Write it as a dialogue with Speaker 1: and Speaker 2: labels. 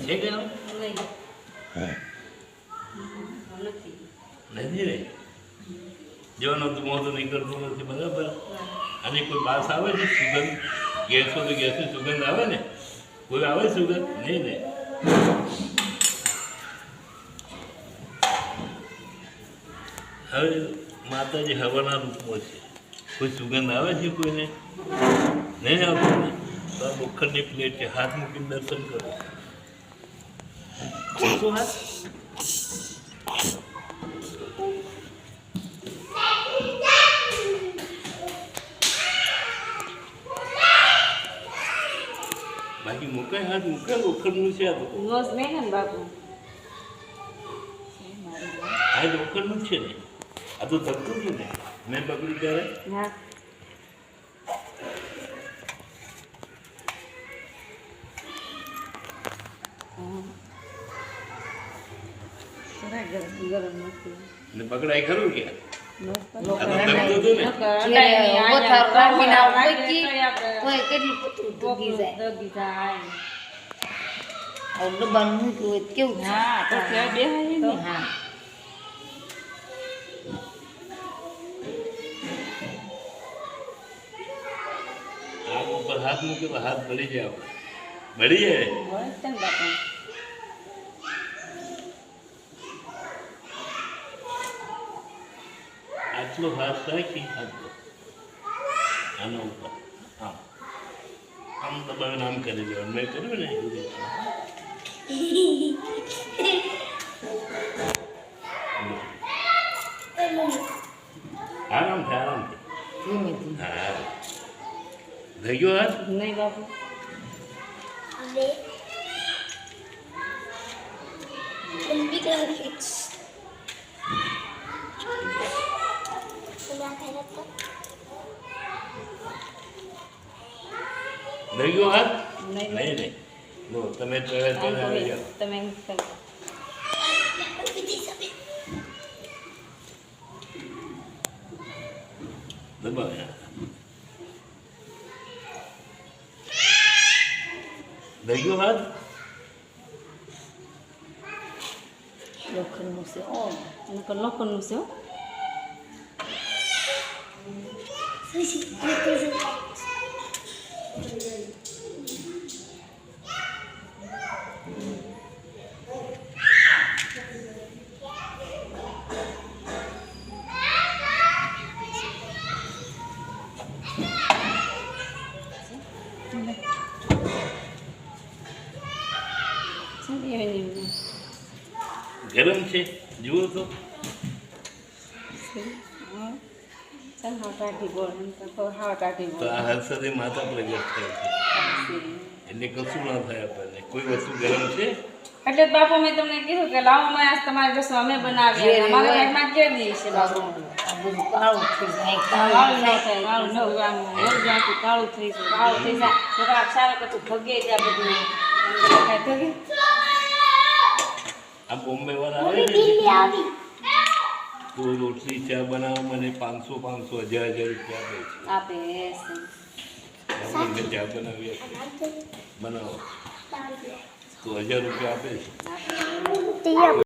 Speaker 1: છે કે નથી રે જેવાનો તું મોતો નીકળતું નથી બરાબર. અને કોઈ બાસ આવે છે સુગંધ ગેસ હોય તો ગેસની સુગંધ આવે ને કોઈ આવે સુગંધ નહીં ને. હવે માતાજી હવાના રૂપમાં છે કોઈ સુગંધ આવે છે કોઈને નહીં આવતું ને તો આ લોખંડની પ્લેટ છે હાથ મૂકીને દર્શન કરો. શું હાથ બાકી મૂકાય હાથ મૂકાય લોખંડનું છે આ તો આ લોખંડનું જ છે ને આ તો ધરતું હતું ને મેં પકડી ત્યારે પકડાય ખરું કે આગ ઉપર હાથ મૂકે તો હાથ બળી જાય બળી જાય. આટલો હાથ રાખી આના ઉપર આમ આમ દબાવીને આમ કરી દેવાનું મેં કર્યું ને એવી રીતે. આરામથી આરામથી હા થઈ ગયો હાથ
Speaker 2: નહીં બાપુ
Speaker 1: થઈ ગયો હાથ નહીં નહીં નો તમે
Speaker 2: તમે
Speaker 1: દબાવ્યા થઈ ગયો હાથ
Speaker 2: લોખંડનું છે લોખંડનું છે
Speaker 1: ગરમ છે જુઓ તો તો આ હાથ સાથે માતા પ્રગટ થાય છે એટલે કશું ના થાય આપણને. કોઈ વસ્તુ ગરમ છે
Speaker 2: એટલે બાપુ મેં તમને કીધું કે લાવો મેં આજ તમારી રસોઈ અમે બનાવીએ અમારા ઘરમાં કે દિવસે બાપુ કાળું થઈ જાય છોકરા સારા કરતું ભગે ત્યાં બધું
Speaker 1: આ બોમ્બે વાળા આવે ને તો રોટલી ચા બનાવવા મને 500 1000 રૂપિયા આપે છે. ચા બનાવી બનાવો તો 1000 રૂપિયા આપે છે.